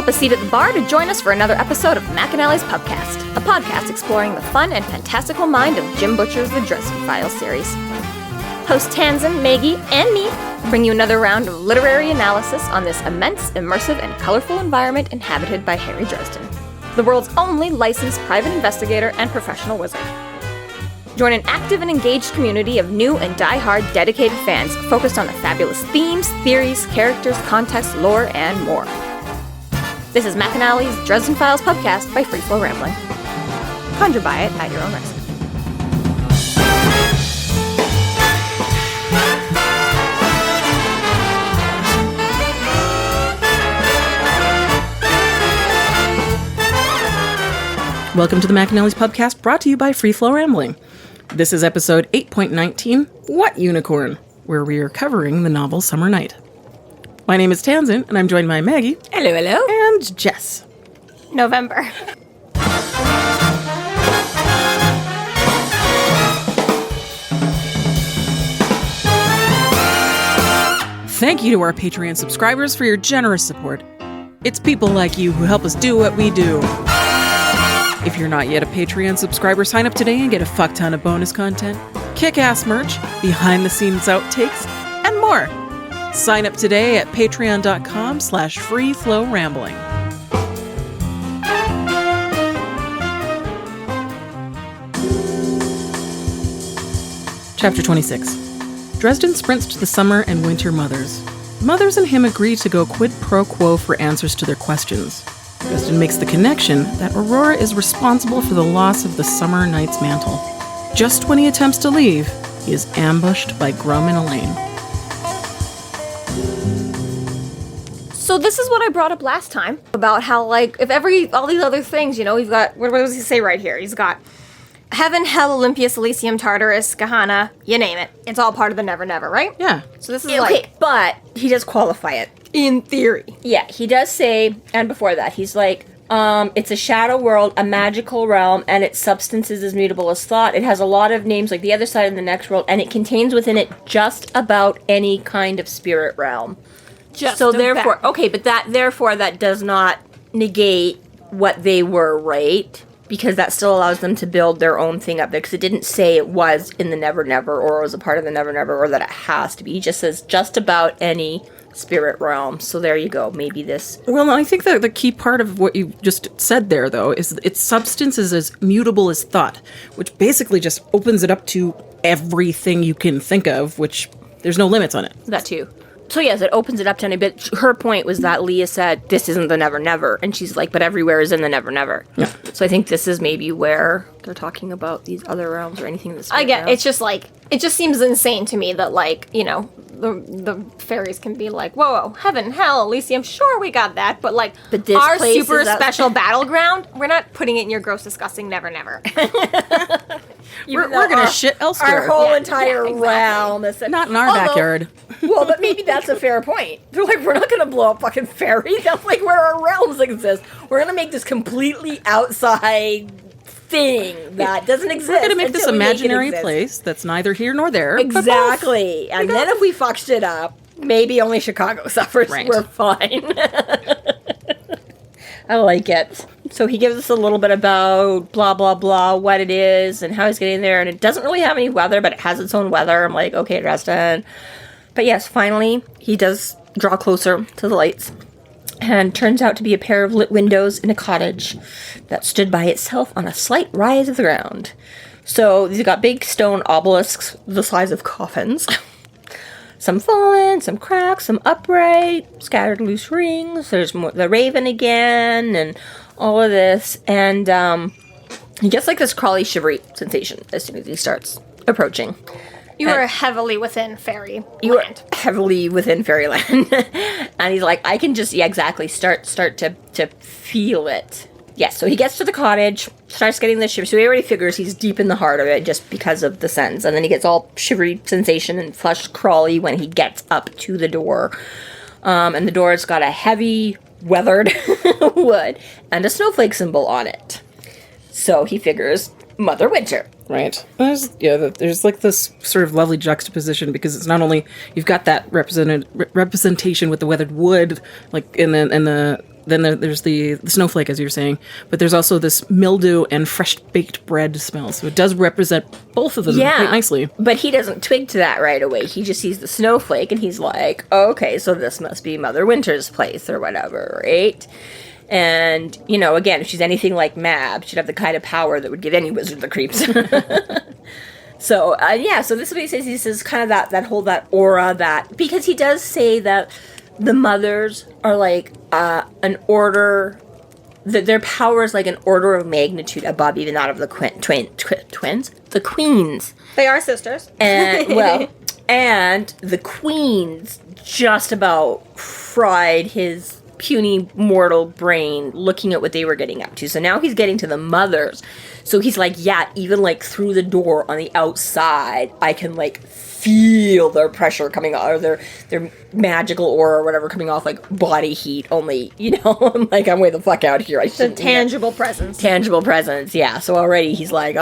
up a seat at the bar to join us for another episode of McAnally's Pubcast, a podcast exploring the fun and fantastical mind of Jim Butcher's The Dresden Files series. Host Tanzan, Maggie, and me bring you another round of literary analysis on this immense, immersive, and colorful environment inhabited by Harry Dresden, the world's only licensed private investigator and professional wizard. Join an active and engaged community of new and die-hard dedicated fans focused on the fabulous themes, theories, characters, context, lore, and more. This is McAnally's Dresden Files Pubcast by Free Flow Rambling. Conjure by it at your own risk. Welcome to the McAnally's Pubcast, brought to you by Free Flow Rambling. This is episode 8.19, What Unicorn?, where we are covering the novel Summer Night. My name is Tanzan, and I'm joined by Maggie. Hello, hello. And Jess. November. Thank you to our Patreon subscribers for your generous support. It's people like you who help us do what we do. If you're not yet a Patreon subscriber, sign up today and get a fuck ton of bonus content, kick-ass merch, behind-the-scenes outtakes, and more. Sign up today at patreon.com/freeflowrambling. Chapter 26. Dresden sprints to the summer and winter mothers. Mothers and him agree to go quid pro quo for answers to their questions. Dresden makes the connection that Aurora is responsible for the loss of the summer night's mantle. Just when he attempts to leave, he is ambushed by Grum and Elaine. So this is what I brought up last time about how, like, if all these other things, you've got, what does he say right here? He's got Heaven, Hell, Olympius, Elysium, Tartarus, Gehenna, you name it. It's all part of the Never Never, right? Yeah. So this is Okay, but he does qualify it. in theory. Yeah, he does say, and before that, he's like, it's a shadow world, a magical realm, and its substance is as mutable as thought. It has a lot of names like the other side of the next world, and it contains within it just about any kind of spirit realm. Therefore, that does not negate what they were, right? Because that still allows them to build their own thing up there, because it didn't say it was in the Never Never, or it was a part of the Never Never, or that it has to be. He just says just about any spirit realm. So there you go. Maybe this. Well, I think that the key part of what you just said there, though, is its substance is as mutable as thought, which basically just opens it up to everything you can think of, which there's no limits on it. That too. So yes, it opens it up to any bit. Her point was that Leah said, this isn't the Never Never. And she's like, but everywhere is in the Never Never. Yeah. So I think this is maybe where they're talking about these other realms or anything in the spirit I get realm. it's just like, it just seems insane to me that, like, the fairies can be like, whoa, Heaven, Hell, Elysium, sure, we got that, but like, But this our place super is up- special battleground, we're not putting it in your gross, disgusting Never Never. We're going to shit elsewhere. Our whole Yeah, entire yeah, exactly. realm is... Not in our Although- backyard. Well, but maybe that's a fair point. They're like, we're not going to blow up fucking fairy. That's like where our realms exist. We're going to make this completely outside thing that doesn't exist. We're going to make this until we make it imaginary exist. place that's neither here nor there. but both. Exactly. And then if we fuck shit up, maybe only Chicago suffers. Right. We're fine. I like it. So he gives us a little bit about blah, blah, blah, what it is and how he's getting there. And it doesn't really have any weather, but it has its own weather. I'm like, okay, Dresden. But yes, finally, he does draw closer to the lights. And turns out to be a pair of lit windows in a cottage that stood by itself on a slight rise of the ground. So these got big stone obelisks the size of coffins. Some fallen, some cracked, some upright, scattered loose rings. There's more, the raven again, and all of this. And he gets like this crawly, shivery sensation as soon as he starts approaching. You are heavily within fairy You land. are heavily within fairyland. And he's like, I can just, start to feel it. Yes, so he gets to the cottage, starts getting the shiver. So he already figures he's deep in the heart of it just because of the sense. And then he gets all shivery sensation and flush crawly when he gets up to the door. And the door's got a heavy, weathered wood and a snowflake symbol on it. So he figures Mother Winter. Right. There's like this sort of lovely juxtaposition because it's not only you've got that representation with the weathered wood, like in the then there's the snowflake, as you were saying, but there's also this mildew and fresh baked bread smell. So it does represent both of them quite nicely. But he doesn't twig to that right away. He just sees the snowflake and he's like, okay, so this must be Mother Winter's place or whatever, right? And, you know, again, if she's anything like Mab, she'd have the kind of power that would give any wizard the creeps. So, so this is what he says. He says kind of that aura, because he does say that the mothers are like an order, that their power is like an order of magnitude above even that of the twins, the queens. They are sisters. And, and the queens just about fried his puny mortal brain looking at what they were getting up to. So now he's getting to the mothers. So he's like, yeah, even like through the door on the outside, I can like feel their pressure coming out, or their magical aura or whatever coming off, like body heat only, you know. I'm like, I'm way the fuck out here. The tangible presence. Tangible presence, yeah. So already he's like,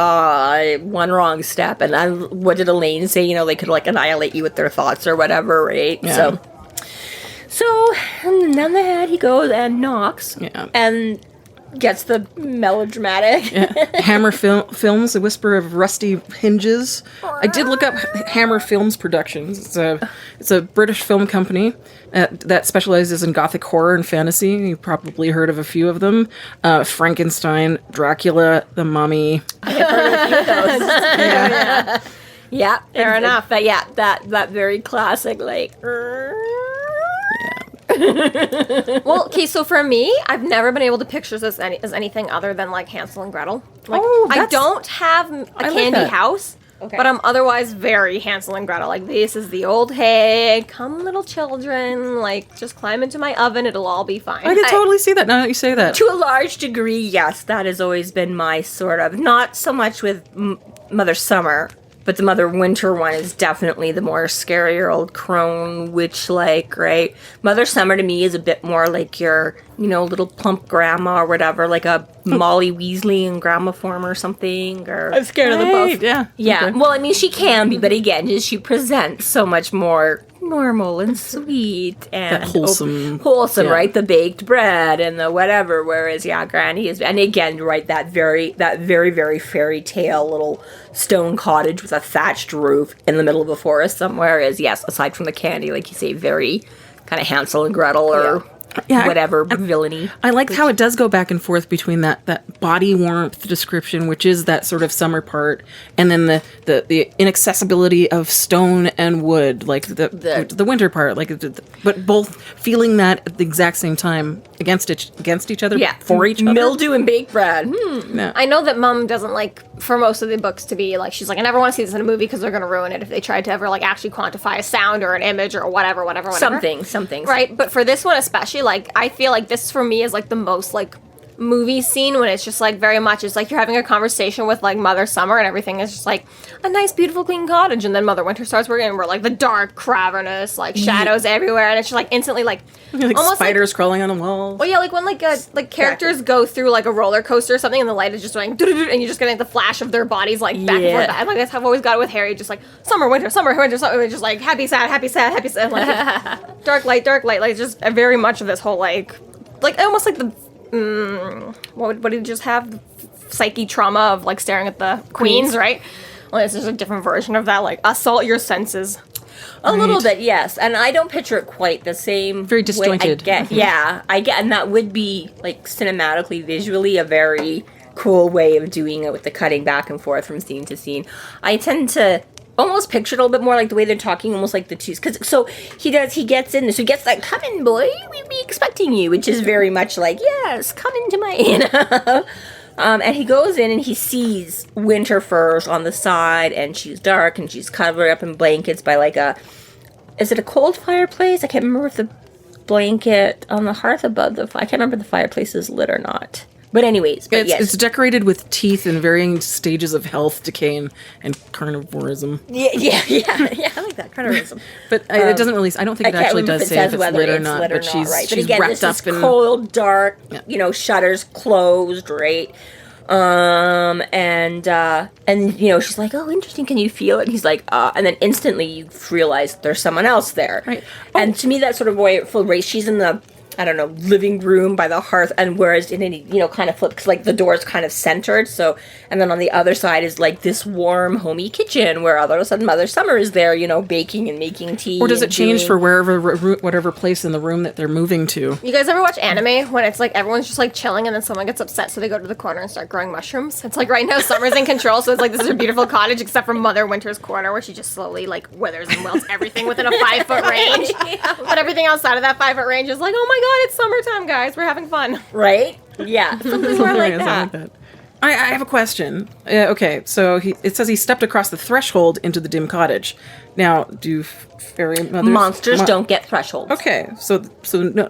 one wrong step. And what did Elaine say? You know, they could like annihilate you with their thoughts or whatever, right? Yeah. So, and then the head, he goes and knocks, and gets the melodramatic. Hammer Films, A Whisper of Rusty Hinges. I did look up Hammer Films Productions. It's a British film company that specializes in gothic horror and fantasy. You've probably heard of a few of them. Frankenstein, Dracula, The Mummy. I have heard of a few of those. Yeah, fair enough. But yeah, that very classic, like... Well, okay, so for me, I've never been able to picture this as anything other than like Hansel and Gretel. Like, I don't have a candy house, but I'm otherwise very Hansel and Gretel. Like, this is the old, hey, come little children, like, just climb into my oven, it'll all be fine. I can totally see that now that you say that. To a large degree, yes, that has always been my sort of, not so much with Mother Summer, but the Mother Winter one is definitely the more scarier old crone witch-like, right? Mother Summer to me is a bit more like your, you know, little plump grandma or whatever, like a Molly Weasley in grandma form or something. Or I'm scared of them both. Yeah. Okay. Well, I mean, she can be, but again, she presents so much more normal and sweet and that wholesome, right? The baked bread and the whatever. Whereas, Granny is, and again, right, that very, very fairy tale little stone cottage with a thatched roof in the middle of a forest somewhere is, yes, aside from the candy, like you say, very kind of Hansel and Gretel or whatever villainy. I like how it does go back and forth between that body warmth description, which is that sort of summer part, and then the inaccessibility of stone and wood, like the winter part, like, but both feeling that at the exact same time against each other, for each other. Mildew and baked bread. Yeah. I know that Mom doesn't like, for most of the books, to be like, she's like, I never want to see this in a movie because they're going to ruin it if they try to ever like actually quantify a sound or an image or whatever. Something. Right, but for this one especially, like, I feel like this for me is like the most like movie scene when it's just like very much, it's like you're having a conversation with like Mother Summer and everything is just like a nice beautiful clean cottage, and then Mother Winter starts working and we're like the dark cavernous like shadows everywhere, and it's just like instantly like almost spiders like, crawling on the walls. Well, yeah, like when like characters go through like a roller coaster or something and the light is just going and you're just getting the flash of their bodies like back and forth. I like that's how I've always got it with Harry, just like summer winter just like happy sad like dark light like just very much of this whole like almost like the what did you just have? The psyche trauma of like staring at the queens, right? Well, this is a different version of that, like assault your senses. A little bit, yes. And I don't picture it quite the same. Very disjointed. I get, and that would be like cinematically, visually a very cool way of doing it with the cutting back and forth from scene to scene. I tend to almost picture it a little bit more like the way they're talking, almost like the two, because so he gets in, so he gets that, come in boy, we'll be expecting you, which is very much like, yes, come into my, you know. And he goes in and he sees Winter Furs on the side, and she's dark and she's covered up in blankets by like is it a cold fireplace? I can't remember if the blanket on the hearth above I can't remember if the fireplace is lit or not. But anyways, it's decorated with teeth in varying stages of health, decay, and carnivorism. Yeah, I like that, carnivorism. But it doesn't really, I don't think it actually does say if it's lit or not, but she's right. But again, wrapped this up is in cold, dark, shutters closed, right? And she's like, oh, interesting, can you feel it? And he's like, and then instantly you realize there's someone else there. Right. And to me, that sort of way, full race, she's in the I don't know, living room by the hearth, and whereas in any, kind of flips, like the door is kind of centered, so, and then on the other side is like this warm, homey kitchen where all of a sudden Mother Summer is there, baking and making tea. Or does it change for whatever place in the room that they're moving to? You guys ever watch anime when it's like everyone's just like chilling and then someone gets upset so they go to the corner and start growing mushrooms? It's like right now Summer's in control, so it's like this is a beautiful cottage except for Mother Winter's corner where she just slowly like withers and wilts everything within a 5-foot range. But everything outside of that 5-foot range is like, oh my god, it's summertime, guys. We're having fun. Right? Yeah. Something more like Hilarious, I like that. that. I have a question. Okay, so it says he stepped across the threshold into the dim cottage. Now, do fairy mothers... Monsters don't get thresholds. Okay, so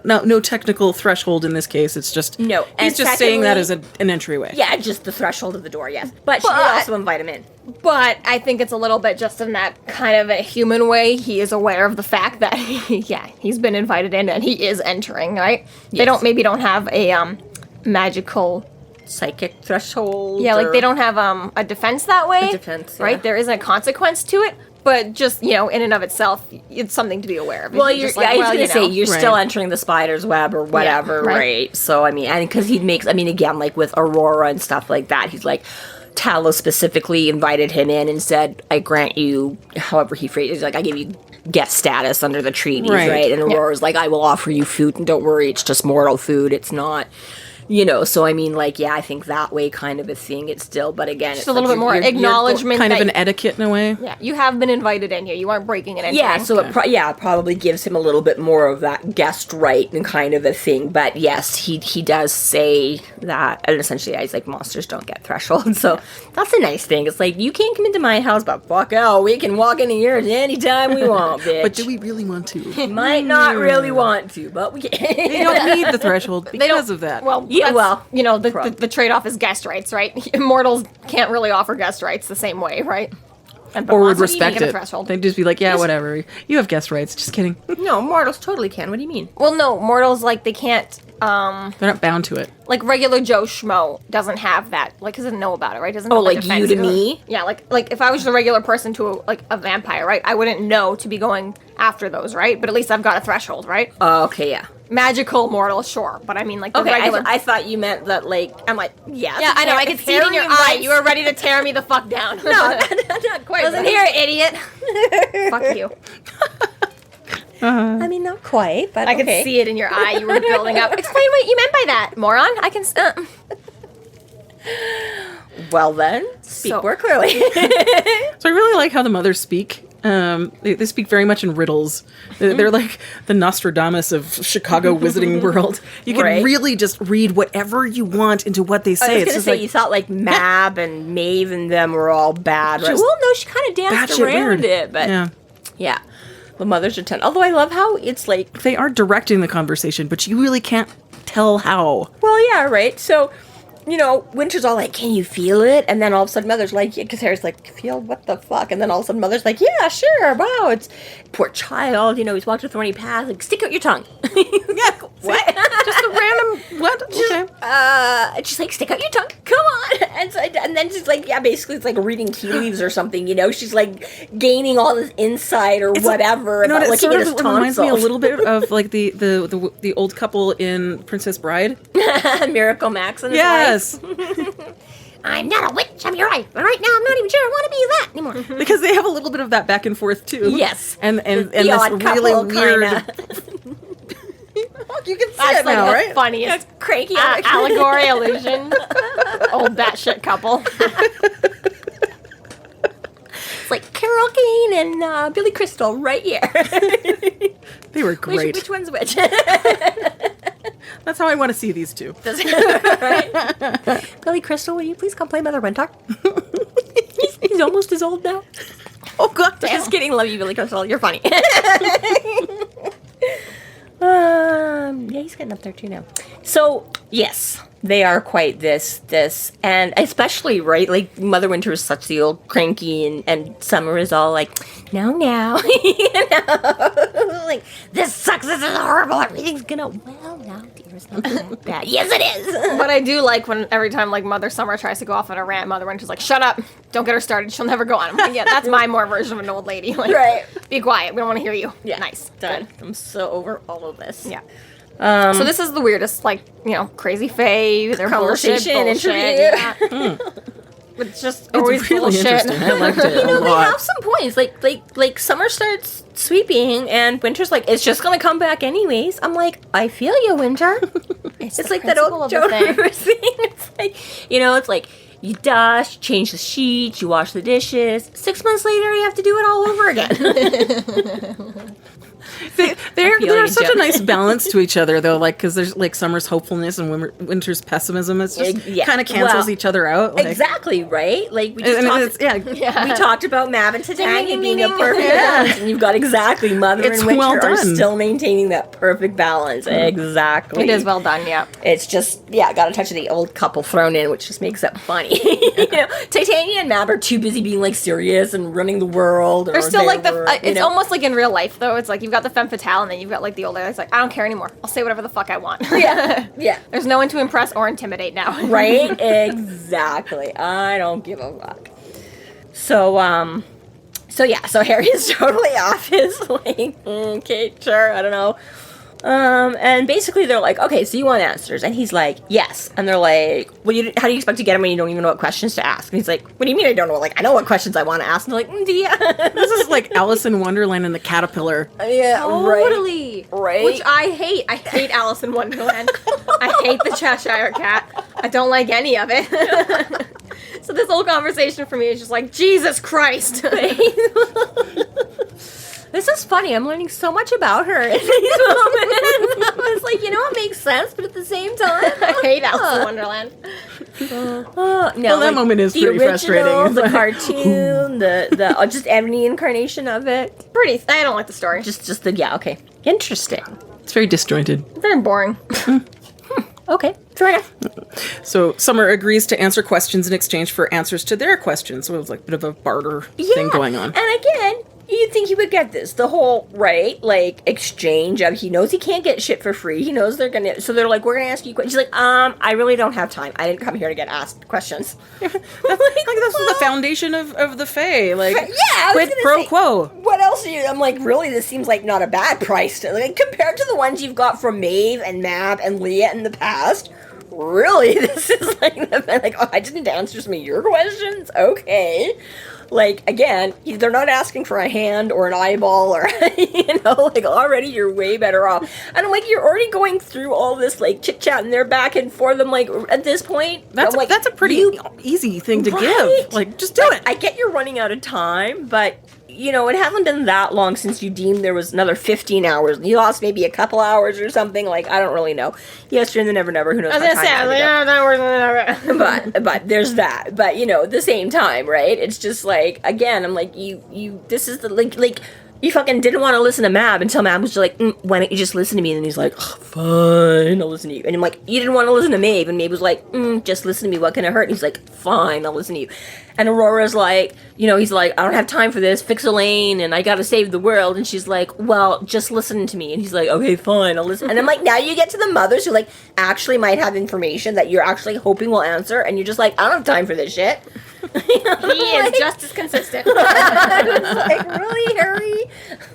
no technical threshold in this case. It's just... No. He's And just saying that as secondly- an entryway. Yeah, just the threshold of the door, yes. But she did also invite him in. But I think it's a little bit just in that kind of a human way. He is aware of the fact that, he's been invited in and he is entering, right? They Yes. maybe don't have a magical... Psychic threshold. Yeah, like or- they don't have a defense that way. A defense, right? yeah. There isn't a consequence to it, but just in and of itself, it's something to be aware of. Well, It's you're, just like, I was going to say, you're Right. still entering the spider's web or whatever, right. right? So, I mean, and because again, like with Aurora and stuff like that, he's like, Talos specifically invited him in and said, I grant you, however he phrased it, he's like, I give you guest status under the treaties, right? And Aurora's like, I will offer you food, and don't worry, it's just mortal food, it's not... so I mean, like, I think that way kind of a thing. It's still, but again, Just it's a little like bit more acknowledgement. Kind of that- an etiquette in a way. Yeah, you have been invited in here. You aren't breaking and entering. Yeah, so it probably gives him a little bit more of that guest right and kind of a thing. But yes, he does say that, and essentially he's like, monsters don't get thresholds. So that's a nice thing. It's like, you can't come into my house, but fuck out, we can walk into yours anytime we want, bitch. But do we really want to? Might not really want to, but we They can. don't need the threshold They don't- because of that. Well, Yeah, that's, the trade-off is guest rights, right? Immortals can't really offer guest rights the same way, right? And or would monsters, you respect get a it. threshold. They'd just be like, yeah, whatever. You have guest rights. Just kidding. No, mortals totally can. What do you mean? Well, no, mortals, like, they can't, They're not bound to it. like, regular Joe Schmo doesn't have that, like, doesn't know about it, right? Doesn't Oh, know the like you defense. to me? Yeah, like if I was just a regular person to, a vampire, right? I wouldn't know to be going after those, right? But at least I've got a threshold, right? Okay, yeah. Magical mortal, sure, but I mean, like, the Okay, regular... I thought you meant that, like, I'm like, yeah. yeah, I know, I could see it in your eye. You were ready to tear me the fuck down. No, not quite. Listen here, idiot. Fuck you. I mean, not quite, but I could see it in your eye. You were building up. Explain what you meant by that, moron. I can... Well then, speak So- more clearly. So I really like how the mothers speak. They speak very much in riddles. They're like the Nostradamus of Chicago Wizarding World. You can Right. really just read whatever you want into what they I say. was It's gonna just say like, you thought like Mab and Maeve and them were all bad, right? Just Well, no, she kind of danced batshit around weird. it, but yeah. yeah, the mothers are 10. Although I love how it's like, They are directing the conversation, but you really can't tell how. well, yeah, right. So, Winter's all like, "Can you feel it?" And then all of a sudden, Mother's like, because Harry's like, "Feel what the fuck?" And then all of a sudden, Mother's like, "Yeah, sure, wow, it's poor child. He's walked a thorny path. Like, stick out your tongue." Yeah, what? Just a random what? Okay. And she's like, stick out your tongue, come on. And then she's like, yeah, basically it's like reading tea leaves or something, she's like gaining all this insight or whatever about it looking sort at of his reminds me a tonsils. little bit of like the old couple in Princess Bride. Miracle Max and his Yes, wife. I'm not a witch, I'm your wife. But right now I'm not even sure I want to be that anymore. because they have a little bit of that back and forth too. Yes. and The this odd really couple, weird. kinda. You can see That's it like now, the right? funniest Cranky. allegory illusion. Old batshit couple. It's like Carol Kane and Billy Crystal right here. They were great. Which one's which? That's how I want to see these two. Right? Billy Crystal, will you please come play Mother Winter? he's almost as old now. Oh God, Just kidding, love you, Billy Crystal. You're funny. Yeah, he's getting up there too now. So yes, they are quite this, and especially right, like Mother Winter is such the old cranky, and Summer is all like, now, like this sucks. This is horrible. Everything's gonna now, dear, it's not that bad. Yes, it is. But I do like when every time like Mother Summer tries to go off on a rant, Mother Winter's like, "Shut up! Don't get her started. She'll never go on." I'm like, yeah, that's my more version of an old lady. Like, Right. Be quiet. We don't want to hear you. Yeah, Nice. done. I'm so over all of this. Yeah. So this is the weirdest, like, crazy fae. They're Conversation, bullshit. interview. Yeah. It's just It's always really bullshit. interesting. I liked it a They lot. have some points. Like summer starts sweeping and winter's like, it's just gonna come back anyways. I'm like, I feel you, winter. It's the like that principle old of the Joan thing. Rivers thing. It's like, it's like you dust, you change the sheets, you wash the dishes. 6 months later, you have to do it all over again. They're you, such Joe. a nice balance to each other, though. Like, because there's like summer's hopefulness and winter's pessimism. It's just Yeah. kind of cancels Well, each other out. Like, Exactly, right? Like we I just mean, talked, it's, we talked about Mab and Titania ding, being ding, a ding. perfect balance, and you've got exactly Mother It's and Winter well are done. still maintaining that perfect balance. Exactly. It is well done, yeah. It's just, got a touch of the old couple thrown in, which just makes it funny. Titania and Mab are too busy being like serious and running the world. They're still like it's almost like in real life, though. It's like you've got the femme fatale, and then you've got like the old lady. It's like, I don't care anymore. I'll say whatever the fuck I want. yeah. There's no one to impress or intimidate now. Right? Exactly. I don't give a fuck. So Harry is totally off his like, okay, sure, I don't know. And basically they're like, okay, so you want answers? And he's like, yes. And they're like, well, how do you expect to get them when you don't even know what questions to ask? And he's like, what do you mean I don't know? Like, I know what questions I want to ask. And they're like, do you? this is like Alice in Wonderland and the caterpillar. Yeah, Totally. Right. Which I hate. I hate Alice in Wonderland. I hate the Cheshire Cat. I don't like any of it. So this whole conversation for me is just like, Jesus Christ. This is funny. I'm learning so much about her in these moments. I was like, it makes sense, but at the same time, I hate Alice in Wonderland. no, Well, that moment is the pretty frustrating. original, It's the like, cartoon, the just any incarnation of it. I don't like the story. Just the okay. Interesting. It's very disjointed. Very boring. Okay, fair enough. So Summer agrees to answer questions in exchange for answers to their questions. So it was like a bit of a barter thing going on. And again, you'd think he would get this. The whole, exchange of he knows he can't get shit for free. He knows they're gonna, so they're like, we're gonna ask you questions. She's like, I really don't have time. I didn't come here to get asked questions. That's the foundation of the Fae. Like, I was quid gonna pro say, quo. What else are you? I'm like, really? This seems like not a bad price to, like, compared to the ones you've got from Maeve and Mab and Leah in the past. Really, this is like, oh, I didn't answer some of your questions. Okay, like again, they're not asking for a hand or an eyeball or already you're way better off. And I'm like, you're already going through all this like chit chat and they're back and forth. I'm like, at this point, That's a pretty easy thing to give. Like, just do it. I get you're running out of time, but it hasn't been that long since you deemed there was another 15 hours. You lost maybe a couple hours or something. Like, I don't really know. Yesterday in the Never Never, who knows? I was gonna say, But there's that. But at the same time, right? It's just like, again, I'm like, this is the like you fucking didn't want to listen to Mab until Mab was just like, why don't you just listen to me? And then he's like, oh, fine, I'll listen to you. And I'm like, you didn't want to listen to Maeve, and Maeve was like, just listen to me. What can it hurt? And he's like, fine, I'll listen to you. And Aurora's like, he's like, I don't have time for this. Fix Elaine, and I gotta save the world. And she's like, well, just listen to me. And he's like, okay, fine, I'll listen. And I'm like, now you get to the mothers who like actually might have information that you're actually hoping will answer, and you're just like, I don't have time for this shit. He is just as consistent. It's like, really, Harry?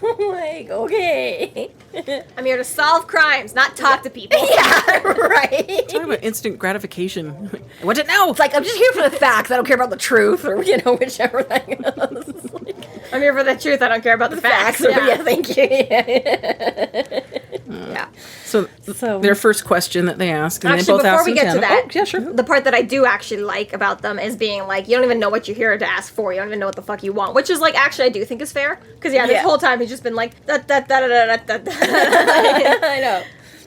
I'm like, okay. I'm here to solve crimes, not talk to people. Yeah, right. Talking about instant gratification. I want it now. It's like, I'm just here for the facts. I don't care about the truth or, whichever thing. I'm here for the truth. I don't care about the facts. Yeah, thank you. Yeah. So their first question that they ask, and Actually, they both before ask we get to Santana. that, Oh, yeah, sure. the part that I do actually like about them is being like, you don't even know what you're here to ask for. You don't even know what the fuck you want, which is like, actually, I do think is fair. Because this whole time he's just been like, da da da da da da da. I know.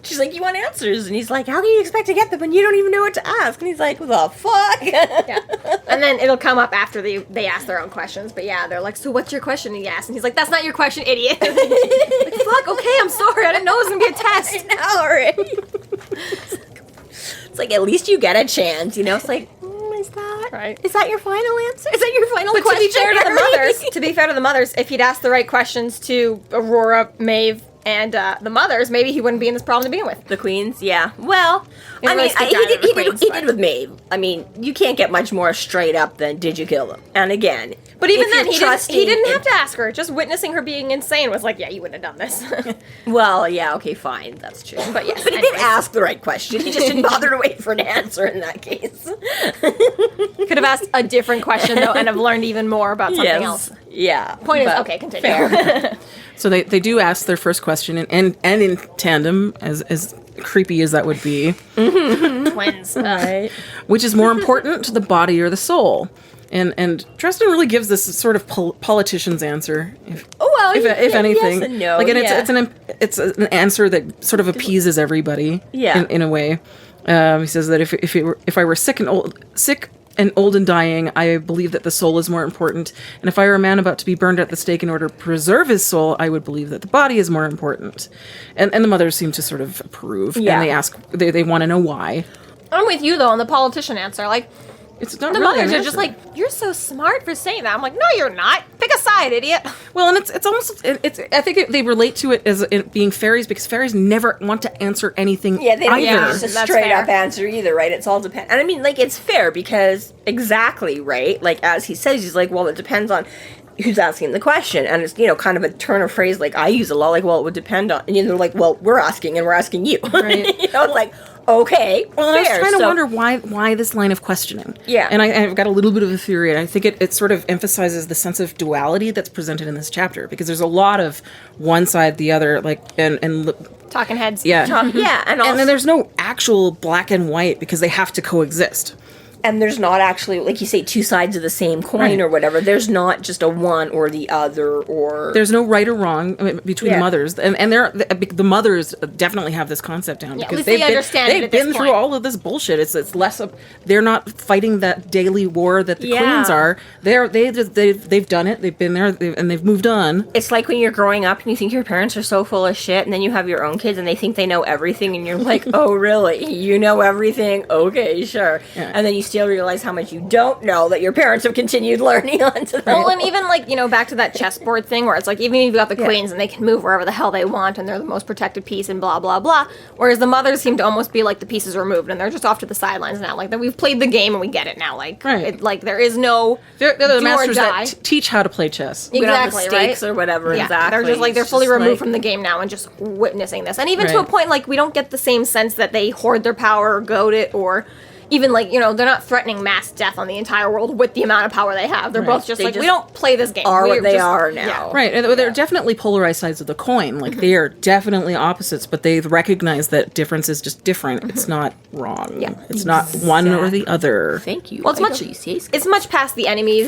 She's like, you want answers? And he's like, how can you expect to get them when you don't even know what to ask? And he's like, what the fuck? Yeah. And then it'll come up after they ask their own questions. But yeah, they're like, so what's your question? And he asks, and he's like, that's not your question, idiot. Like, fuck, okay, I'm sorry. I didn't know it was going to be a test. I know, right? It's like, at least you get a chance, It's like, is that Right. Is that your final answer? Is that your final But question? to be fair to the mothers, if he'd asked the right questions to Aurora, Maeve, And the mothers, maybe he wouldn't be in this problem to begin with. The queens, yeah. Well, He I really mean, skipped out of the queens, he but- did with Maeve. I mean, you can't get much more straight up than did you kill them? And again, But even if then, you're he trusting didn't in- have to ask her. Just witnessing her being insane was like, yeah, you wouldn't have done this. Well, yeah, okay, fine, that's true. But yes, But he didn't anyways. ask the right question. He just didn't bother to wait for an answer in that case. Could have asked a different question, though, and have learned even more about something else. Yeah. Point is, but- okay, continue. Fair. So they do ask their first question, and in tandem, as creepy as that would be, Twins. Right. which is more important, the body or the soul? And Dresden really gives this sort of politician's answer, if anything. Yes and no, like, and yeah. it's an answer that sort of appeases everybody. Yeah. In a way, he says that if I were sick and old and dying, I believe that the soul is more important. And if I were a man about to be burned at the stake in order to preserve his soul, I would believe that the body is more important. And the mothers seem to sort of approve. Yeah. And they want to know why. I'm with you, though, on the politician answer. Like, It's not the really mothers an are just answer. like, you're so smart for saying that. I'm like, no, you're not. Pick a side, idiot. Well, and it's almost, I think they relate to it as it being fairies, because fairies never want to answer anything Yeah, they don't either. use a That's straight fair. up answer either, right? It's all depend. And I mean, like, it's fair because exactly, right? Like, as he says, he's like, well, it depends on who's asking the question. And it's, kind of a turn of phrase like I use a lot, like, well, it would depend on. And they're like, well, we're asking and we're asking you. Right. Like, okay, Well, and I was fair. trying to So- wonder why this line of questioning. Yeah. And I've got a little bit of a theory, and I think it sort of emphasizes the sense of duality that's presented in this chapter, because there's a lot of one side, the other, like, and Talking heads. yeah. Yeah, and also, And then there's no actual black and white, because they have to coexist. and there's not actually, like you say, two sides of the same coin Right. or whatever. There's not just a one or the other, or There's no right or wrong between Yeah. the mothers, and the mothers definitely have this concept down, Yeah, at because least they understand it they've at this been through point. all of this bullshit. It's less of, they're not fighting that daily war that the Yeah. queens are. They've done it. They've been there, and they've moved on. it's like when you're growing up and you think your parents are so full of shit, and then you have your own kids and they think they know everything, and you're like, oh, really? You know everything? Okay, sure. Yeah. And then you still realize how much you don't know that your parents have continued learning on to them. Well, and even like, back to that chessboard thing where it's like, even if you've got the queens and they can move wherever the hell they want and they're the most protected piece and blah, blah, blah. Whereas the mothers seem to almost be like the pieces are moved and they're just off to the sidelines now. Like, that we've played the game and we get it now. Like, Right. like there is no They're the do or masters die. that teach how to play chess. We don't have the Exactly, stakes right? or whatever. Yeah, Exactly. they're just like, they're It's fully just removed like- from the game now and just witnessing this. And even to a Right. point, like, we don't get the same sense that they hoard their power or goad it, or even like, they're not threatening mass death on the entire world with the amount of power they have. They're Right. both just They like, just we don't play this game. are We're what they just- are now. Right, and they're definitely polarized sides of the coin. Like, they are definitely opposites, but they recognize that difference is just different. It's not wrong. Yeah. It's not one or the other. Thank you. Well, it's much. It's much past the enemy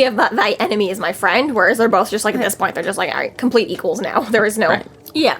of thy enemy is my friend. Whereas they're both just like, at this point, they're just like, all right, complete equals now. There is no. Right. Yeah.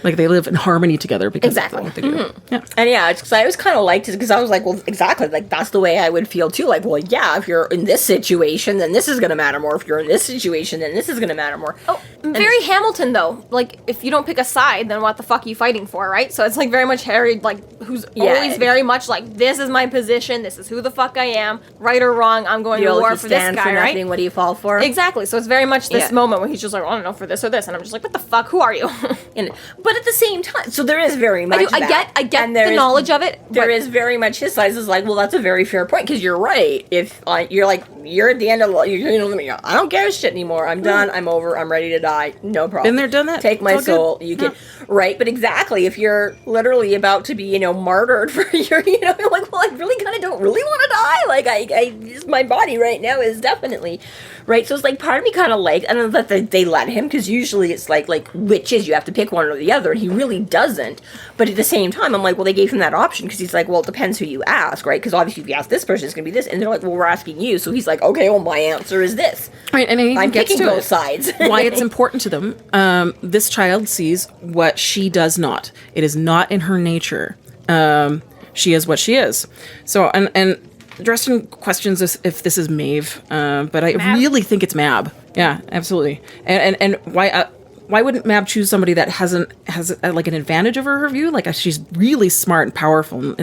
Like, they live in harmony together because Exactly. that's what they do. Yeah. And yeah, it's 'cause I was kind of liked it because I was like, well, exactly, like that's the way I would feel too. Like, well, yeah, if you're in this situation, then this is going to matter more. If you're in this situation, then this is going to matter more. Oh, very Hamilton though. Like, if you don't pick a side, then what the fuck are you fighting for, right? So it's like very much Harry, like, who's Yeah. always very much like, this is my position. This is who the fuck I am. Right or wrong, I'm going to If war you for this stand guy, for right? nothing, what do you fall for? Exactly. So it's very much this Yeah. moment where he's just like, I don't know, for this or this, and I'm just like, what the fuck? Who are you? But at the same time, so there is very much. I that. get And there the is- knowledge of it. There but is very much his size is like, well, that's a very fair point because you're right. If you're like, you're at the end of, I don't give a shit anymore. I'm done. I'm over. I'm ready to die. No problem. Been there, done that. Take my It's all soul. good. You can, right? But exactly, if you're literally about to be, martyred for your, you're like, well, I really kind of don't really want to die. Like, my body right now is definitely, right? So it's like part of me kind of like, I don't know that they let him because usually it's like witches, you have to pick one or the other, and he really doesn't. But at the same time, I'm like, well, they gave him that option because he's like, well, it depends who you ask, right? Because obviously if you ask this person, it's going to be this. And they're like, well, we're asking you. So he's like, okay, well, my answer is this. Right, and he I'm gets picking to both it. sides. Why it's important to them. This child sees what she does not. It is not in her nature. She is what she is. So, and Dresden questions if this is Maeve, but I really think it's Mab. Yeah, absolutely. And why? why wouldn't Mab choose somebody that has like an advantage over her view? Like she's really smart and powerful,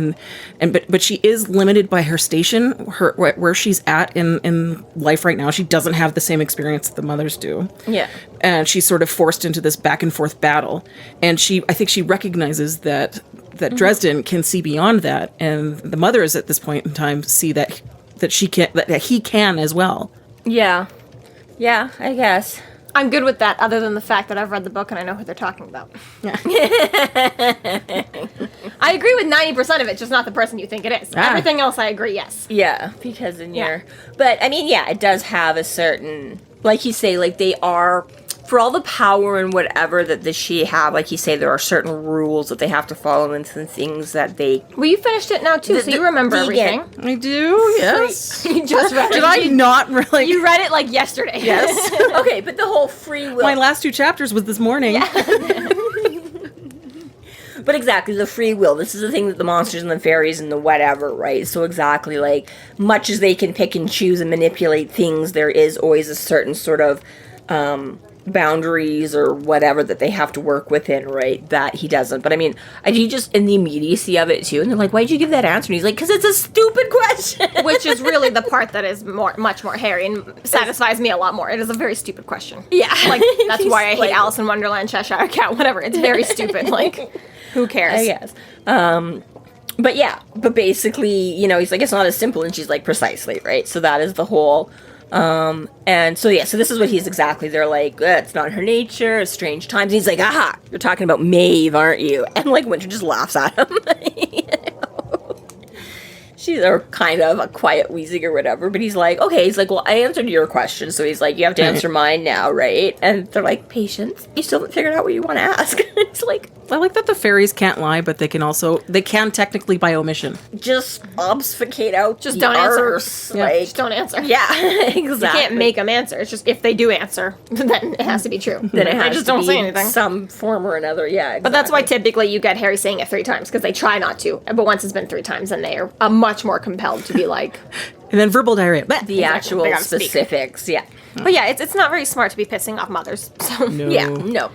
but she is limited by her station, where she's at in life right now. She doesn't have the same experience that the mothers do. Yeah. And she's sort of forced into this back and forth battle. And I think she recognizes that Dresden can see beyond that, and the mothers at this point in time see that he can as well. Yeah. Yeah, I guess. I'm good with that, other than the fact that I've read the book and I know who they're talking about. Yeah. I agree with 90% of it, just not the person you think it is. Ah. Everything else I agree, yes. Yeah, because in your... But, I mean, yeah, it does have a certain... Like you say, like, they are... For all the power and whatever that she have, like you say, there are certain rules that they have to follow and some things that they... Well, you finished it now, too, so you remember everything. I do, yes. You just read it. Did I not really... You read it, like, yesterday. Yes. Okay, but the whole free will... My last 2 chapters was this morning. Yeah. But exactly, the free will. This is the thing that the monsters and the fairies and the whatever, right? So exactly, like, much as they can pick and choose and manipulate things, there is always a certain sort of boundaries or whatever that they have to work within, right? That he doesn't. But I mean, I do just in the immediacy of it too. And they're like, why'd you give that answer? And he's like, because it's a stupid question. Which is really the part that is much more hairy and satisfies me a lot more. It is a very stupid question. Yeah. Like, that's why I hate Alice in Wonderland, Cheshire Cat, whatever. It's very stupid. Like, who cares? I guess. But yeah, but basically, you know, he's like, it's not as simple. And she's like, precisely, right? So that is the whole... and so yeah, so this is what he's exactly, they're like, it's not her nature, it's strange times. And he's like, aha, you're talking about Maeve, aren't you? And like Winter just laughs at him. You know? She's kind of a quiet wheezing or whatever, but he's like, okay, he's like, well, I answered your question, so he's like, you have to answer mine now, right? And they're like, Patience, you still haven't figured out what you want to ask. It's like, I like that the fairies can't lie, but they can technically by omission. just obfuscate out. Just the don't answer. arse, Yeah. like, Just don't answer. yeah, exactly. You can't make them answer. It's just if they do answer, then it has to be true. Then it They has just to don't be say anything. some form or another, yeah. Exactly. But that's why typically you get Harry saying it 3 times, because they try not to. But once it's been 3 times, then they are much more compelled to be like... And then verbal diarrhea. But the actual They gotta speak. specifics, yeah. But yeah, it's not very smart to be pissing off mothers. So. no. Yeah, no.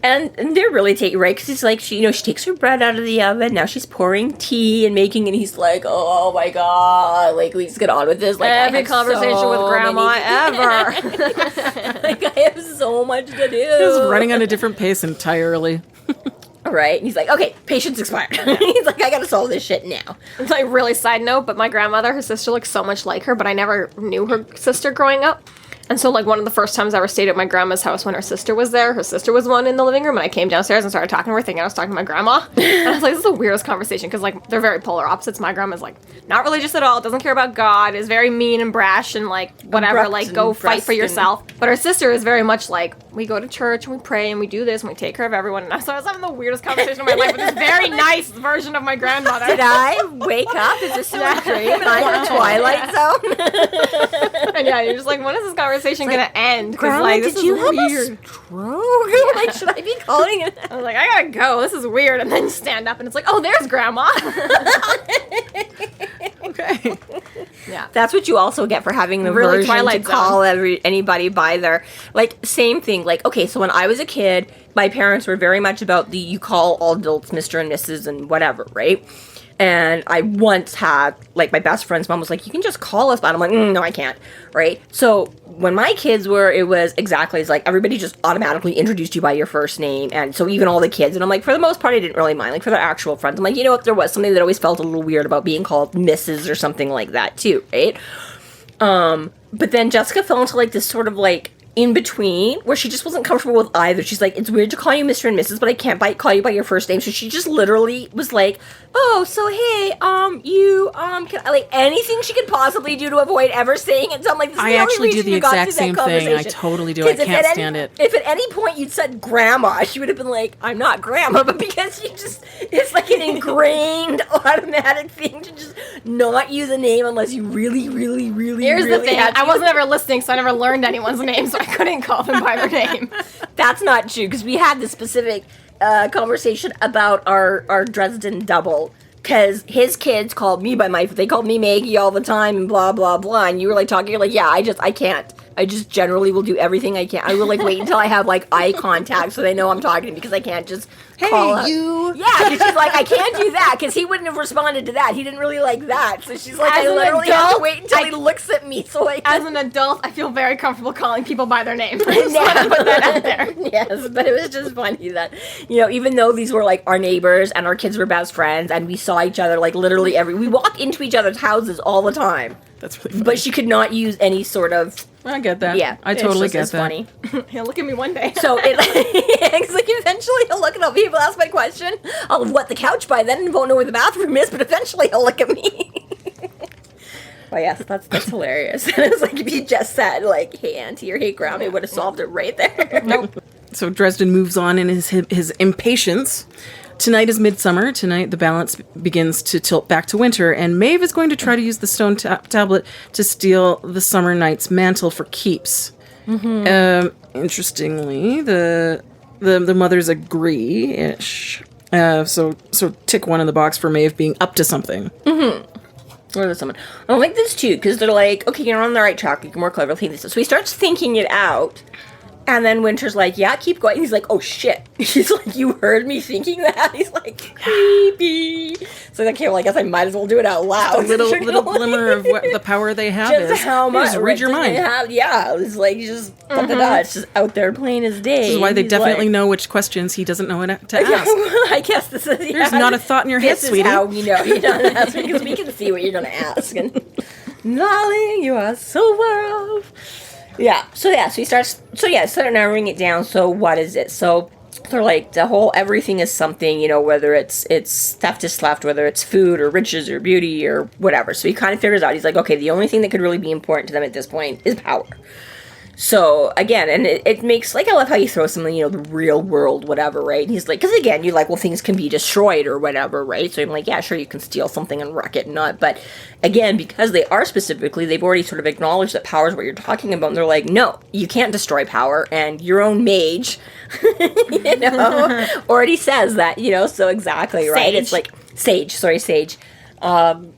And they're really taking right because it's like she takes her bread out of the oven. Now she's pouring tea and making, and he's like, "Oh my god!" Like, let's get on with this. Like Every conversation with Grandma ever. Like I have so much to do. He's running at a different pace entirely. Right? And he's like, "Okay, patience expired." He's like, "I gotta solve this shit now." Like, really side note, but my grandmother, her sister looks so much like her, but I never knew her sister growing up. And so, like, one of the first times I ever stayed at my grandma's house when her sister was there, her sister was one in the living room, and I came downstairs and started talking to her, thinking I was talking to my grandma. And I was like, this is the weirdest conversation, because, like, they're very polar opposites. My grandma's, like, not religious at all, doesn't care about God, is very mean and brash, and, like, whatever, Abrupt like, and go fight for brusque yourself. But her sister is very much like, we go to church, and we pray, and we do this, and we take care of everyone. And so I was having the weirdest conversation of my life with this very nice version of my grandmother. Did I wake up? Is this a dream? And I'm in the Twilight Zone? And yeah, you're just like, when is this conversation gonna end? Because, Grandma, like, this did is you have weird. a stroke? Like, should I be calling it? I was like, I gotta go. This is weird. And then you stand up, and it's like, oh, there's Grandma. Okay. Yeah. That's what you also get for having the Really version Twilight to call Zone. anybody by their, like, same thing. Like, okay, so when I was a kid, my parents were very much about you call all adults Mr. and Mrs. and whatever, right? And I once had, like, my best friend's mom was like, you can just call us, but I'm like, no, I can't, right? So when my kids were, it was exactly, it's like, everybody just automatically introduced you by your first name, and so even all the kids, and I'm like, for the most part, I didn't really mind, like, for their actual friends, I'm like, you know what, there was something that always felt a little weird about being called Mrs. or something like that, too, right? But then Jessica fell into, like, this sort of, like, in between where she just wasn't comfortable with either. She's like, it's weird to call you Mr. and Mrs., but I can't call you by your first name. So she just literally was like, oh, so hey, you can, like, anything she could possibly do to avoid ever saying it. So I'm like, this is I the only actually do reason the you got exact through that same thing. I conversation. totally do. I 'Cause can't stand it. If at any point you'd said grandma, she would have been like, I'm not grandma, but because you just, it's like an ingrained automatic thing to just not use a name unless you really, really, really, Here's really the thing. had to. I wasn't ever listening, so I never learned anyone's name, so I couldn't call them by their name. That's not true, because we had this specific conversation about our Dresden double, because his kids called me by they called me Maggie all the time and blah, blah, blah, and you were like talking, you're like, yeah, I can't. I just generally will do everything I can. I will like wait until I have like eye contact so they know I'm talking because I can't just call out. you. Yeah, because she's like, I can't do that because he wouldn't have responded to that. He didn't really like that. So she's like, As I an literally have to adult, wait until he looks at me so I As can. an adult, I feel very comfortable calling people by their name. Just want to put that out there. Yes, but it was just funny that, even though these were like our neighbors and our kids were best friends and we saw each other like literally we walk into each other's houses all the time. That's really funny. But she could not use any sort of, I get that. yeah. I totally it's get just that. funny. He'll look at me one day. So it's like eventually he'll look at me, people ask my question, I'll have wet the couch by then and won't know where the bathroom is, but eventually he'll look at me. Well, yes, that's hilarious. And it's like if you just said like, hey auntie or hey grandma, it would have solved it right there. Nope. So Dresden moves on in his impatience. Tonight is midsummer. Tonight the balance begins to tilt back to winter, and Maeve is going to try to use the stone tablet to steal the summer knight's mantle for keeps. Interestingly, the mothers agree-ish. So tick one in the box for Maeve being up to something. Or there's someone. I like this too, because they're like, okay, you're on the right track. You can more clever think this. So he starts thinking it out, and then Winter's like, yeah, keep going. He's like, oh shit. He's like, you heard me thinking that? He's like, creepy. So like, okay, well, I guess I might as well do it out loud. A little glimmer of what the power they have Just is. how much. Just read your mind. Yeah, it's like just it's just out there plain as day. This is why they He's definitely like, know which questions he doesn't know what to ask. I guess this is. There's not a thought in your head, this sweetie. Is how we know you don't ask because we can see what you're going to ask. And darling, you are so world. Yeah. So he starts. So narrowing it down. So what is it? So they're like the whole everything is something. Whether it's theft is left, whether it's food or riches or beauty or whatever. So he kind of figures out. He's like, okay, the only thing that could really be important to them at this point is power. So, again, and it makes, like, I love how you throw something, the real world, whatever, right? And he's like, because again, you're like, well, things can be destroyed or whatever, right? So I'm like, yeah, sure, you can steal something and wreck it and not. But, again, because they are specifically, they've already sort of acknowledged that power is what you're talking about. And they're like, no, you can't destroy power. And your own mage, already says that, so exactly, right? Sage. It's like, sage.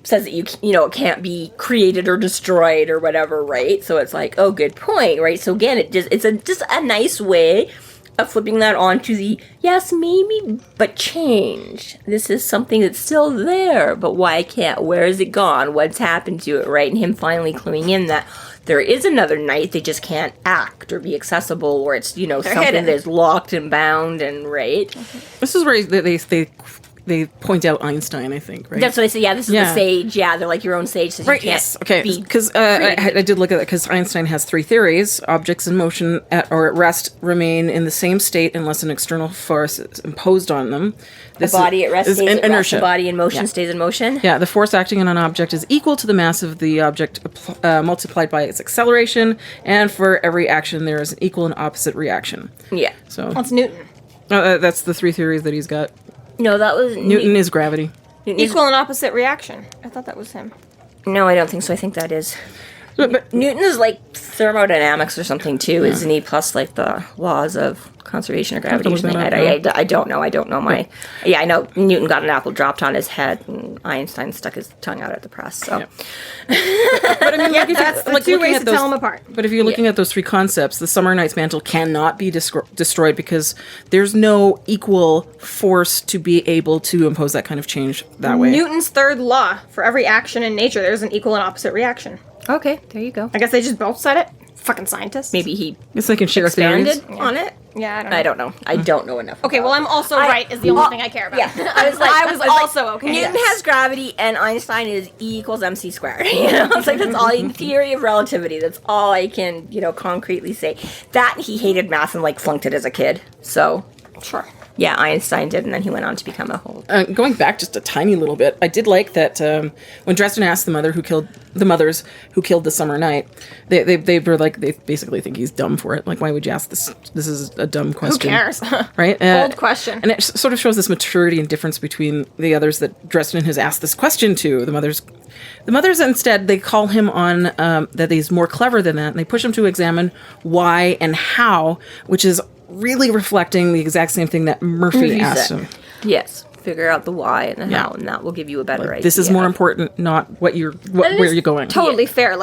Says that it can't be created or destroyed or whatever, right? So it's like, oh, good point, right? So again, it's just a nice way of flipping that onto the yes, maybe, but change. This is something that's still there, but why can't? Where is it gone? What's happened to it, right? And him finally cluing in that there is another night, they just can't act or be accessible, or it's something hidden. that's locked and bound and right. This is where they point out Einstein, I think, right? That's what I say. Yeah, this is the sage. Yeah, they're like your own sage says Right, you can't. yes. Okay, be because I did look at that, because Einstein has three theories. Objects in motion or at rest remain in the same state unless an external force is imposed on them. The body at rest is stays at rest. inertia. The body in motion stays in motion. Yeah, the force acting on an object is equal to the mass of the object multiplied by its acceleration, and for every action there is an equal and opposite reaction. Yeah. So That's Newton. that's the three theories that he's got. No, that was Newton is gravity. Equal and opposite reaction. I thought that was him. No, I don't think so. I think that is. But Newton is like thermodynamics or something too, isn't he? Plus like the laws of conservation of gravity or look that something. up, I don't know. I don't know my. Yeah, I know Newton got an apple dropped on his head, and Einstein stuck his tongue out at the press. So. Yeah. But I mean, Yeah, like, if that's you- the two looking ways at to those- tell them apart. But if you're looking at those three concepts, the Summer Knight's mantle cannot be destroyed because there's no equal force to be able to impose that kind of change that way. Newton's third law: for every action in nature, there's an equal and opposite reaction. Okay, there you go. I guess they just both said it. Fucking scientists. Maybe he It's like in share theories. expanded on it. Yeah, I don't know. I don't know. I don't know enough. Okay, about well, it. I'm also right is the only thing I care about. Yeah, I was like, I was also okay. Newton Yes. has gravity, and Einstein is E equals MC squared. It's like that's all. Theory of relativity. That's all I can, concretely say. That he hated math and flunked it as a kid. So Sure. yeah, Einstein did, and then he went on to become a whole. Going back just a tiny little bit, I did like that when Dresden asked the mothers who killed the Summer Night, they were like, they basically think he's dumb for it. Like, why would you ask this? This is a dumb question. Who cares? Right? Old question. And it sort of shows this maturity and difference between the others that Dresden has asked this question to. The mothers instead, they call him on that he's more clever than that, and they push him to examine why and how, which is really reflecting the exact same thing that Murphy asked said. him. Yes, figure out the why and the Yeah. how, and that will give you a better idea. This is more important, not where you're going. Totally fair.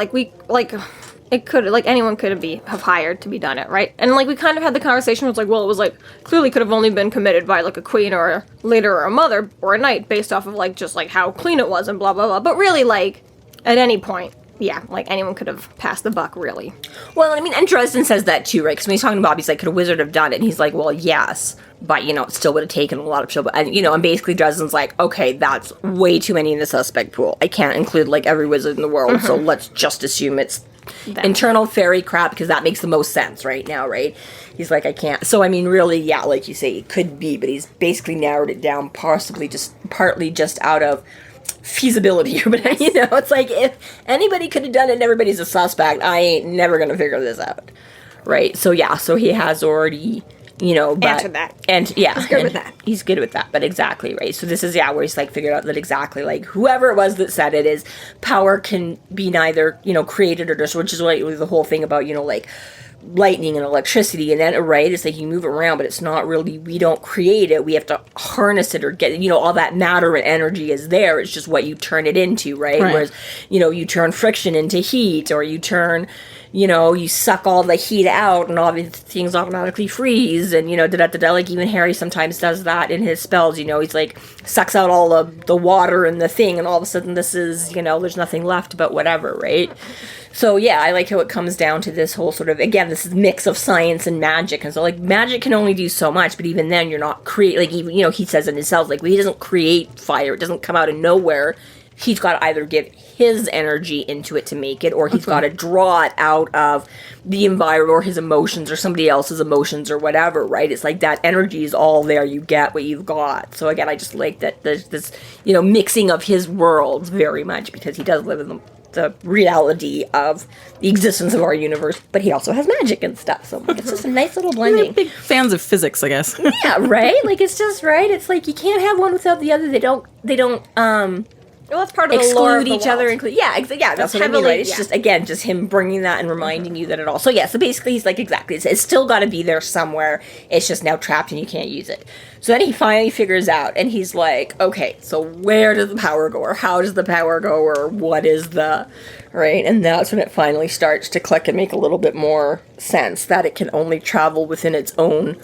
it could, like, anyone could have hired to be done it, right? And, like, we kind of had the conversation where it's like, well, it was, like, clearly could have only been committed by, like, a queen or a leader or a mother or a knight based off of, like, just, like, how clean it was and blah, blah, blah. But really, like, at any point, yeah, like, anyone could have passed the buck, really. Well, I mean, and Dresden says that too, right? Because when he's talking to Bob, he's like, could a wizard have done it? And he's like, well, yes, but, you know, it still would have taken a lot of trouble. And, you know, and basically Dresden's like, okay, that's way too many in the suspect pool. I can't include, like, every wizard in the world, so let's just assume it's internal fairy crap, because that makes the most sense right now, right? He's like, I can't. So, I mean, really, yeah, like you say, it could be, but he's basically narrowed it down partly just out of feasibility. But, you know, it's like, if anybody could have done it and everybody's a suspect, I ain't never gonna figure this out, right? So, yeah, so he has already, you know, answered that. And, yeah. He's good with that. He's good with that, but exactly, right? So this is, yeah, where he's, like, figured out that exactly, like, whoever it was that said it is, power can be neither, you know, created or destroyed, which is like the whole thing about, you know, like, lightning and electricity, and then, right, it's like you move it around, but it's not really, we don't create it, we have to harness it or get, you know, all that matter and energy is there, it's just what you turn it into, right? Whereas, you know, you turn friction into heat, or you turn, you know, you suck all the heat out and all these things automatically freeze, and, you know, like even Harry sometimes does that in his spells, you know, he's like, sucks out all of the water and the thing, and all of a sudden this is, you know, there's nothing left but whatever, right? So, yeah, I like how it comes down to this whole sort of, again, this mix of science and magic. And so, like, magic can only do so much, but even then, you're not like, even, you know, he says in his cells, like, well, he doesn't create fire. It doesn't come out of nowhere. He's got to either give his energy into it to make it, or he's got to draw it out of the environment or his emotions or somebody else's emotions or whatever, right? It's like that energy is all there. You get what you've got. So, again, I just like that there's this, you know, mixing of his worlds very much, because he does live in the reality of the existence of our universe, but he also has magic and stuff, so it's just a nice little blending. We're big fans of physics, I guess. Yeah, right? Like, it's just, right? It's like, you can't have one without the other. They don't Well, that's part of the lore of exclude the each other. world. Yeah, that's what I mean, right? It's just, again, just him bringing that and reminding you that it all. So, yeah, so basically he's like, exactly, it's still got to be there somewhere. It's just now trapped and you can't use it. So then he finally figures out, and he's like, okay, so where does the power go, or how does the power go, or what is the, right? And that's when it finally starts to click and make a little bit more sense, that it can only travel within its own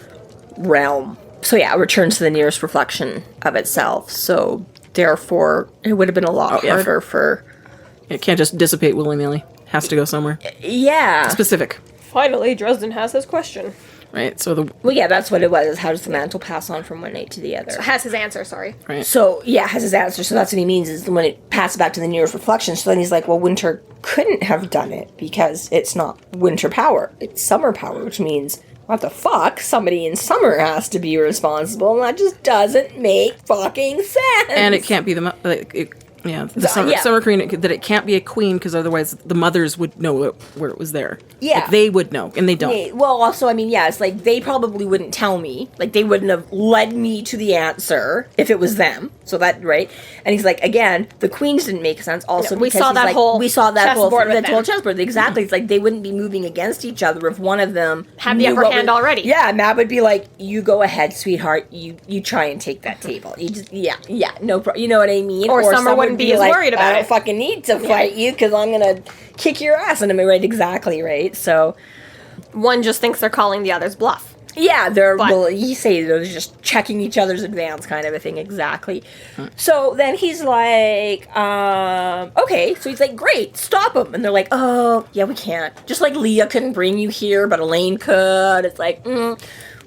realm. So, yeah, it returns to the nearest reflection of itself. So, therefore, it would have been a lot harder for... It can't just dissipate willy-nilly. Has to go somewhere. Yeah. Specific. Finally, Dresden has his question. Right, so the... Well, yeah, that's what it was. How does the mantle pass on from one knight to the other? So has his answer, sorry. Right. So, yeah, has his answer. So that's what he means, is when it passes back to the nearest reflection. So then he's like, well, Winter couldn't have done it because it's not winter power. It's summer power, which means, what the fuck? Somebody in summer has to be responsible, and that just doesn't make fucking sense. And it can't be summer queen, that it can't be a queen, because otherwise the mothers would know where it was there. Yeah. Like, they would know, and they don't. Yeah, well, also, I mean, yeah, it's like, they probably wouldn't tell me. Like, they wouldn't have led me to the answer if it was them. So that, right? And he's like, again, the queens didn't make sense also, we saw that whole chessboard. Exactly. It's like, they wouldn't be moving against each other if one of them had the upper hand already. Yeah, Matt would be like, you go ahead, sweetheart, you try and take that table. You just, no problem. You know what I mean? Or Summer wouldn't be as like, worried about I it. don't fucking need to fight you, because I'm gonna kick your ass. And I'm right, exactly, right? So one just thinks they're calling the other's bluff. Yeah, you say they're just checking each other's advance, kind of a thing, exactly. So then he's like, okay, so he's like, great, stop him. And they're like, oh, yeah, we can't. Just like Leah couldn't bring you here, but Elaine could. It's like,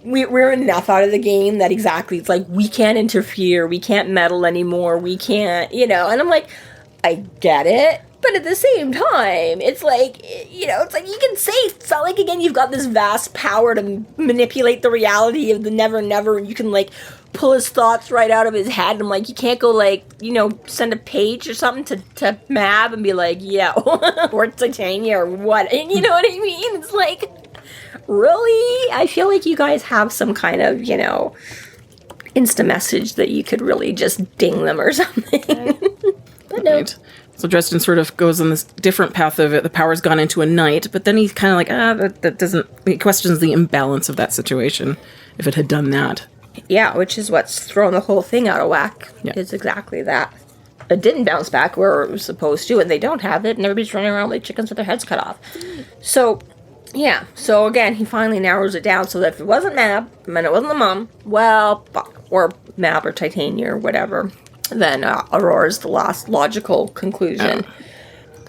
we're enough out of the game that exactly, it's like, we can't interfere, we can't meddle anymore, we can't, you know. And I'm like, I get it. But at the same time, it's like, you know, it's like, you can say, it's not like, again, you've got this vast power to manipulate the reality of the never, and you can, like, pull his thoughts right out of his head. And I'm like, you can't go, like, you know, send a page or something to Mab and be like, yeah, or Titania or what. And you know what I mean? It's like, really? I feel like you guys have some kind of, you know, Insta message that you could really just ding them or something. But no. Right. So Dresden sort of goes on this different path of it. The power's gone into a knight, but then he's kind of like, that doesn't... He questions the imbalance of that situation, if it had done that. Yeah, which is what's thrown the whole thing out of whack. Yeah. Is exactly that. it didn't bounce back where it was supposed to, and they don't have it, and everybody's running around like chickens with their heads cut off. So, yeah. So, again, he finally narrows it down so that if it wasn't Mab, and it wasn't the mom, well, fuck. Or Mab or Titania or whatever, then Aurora's the last logical conclusion.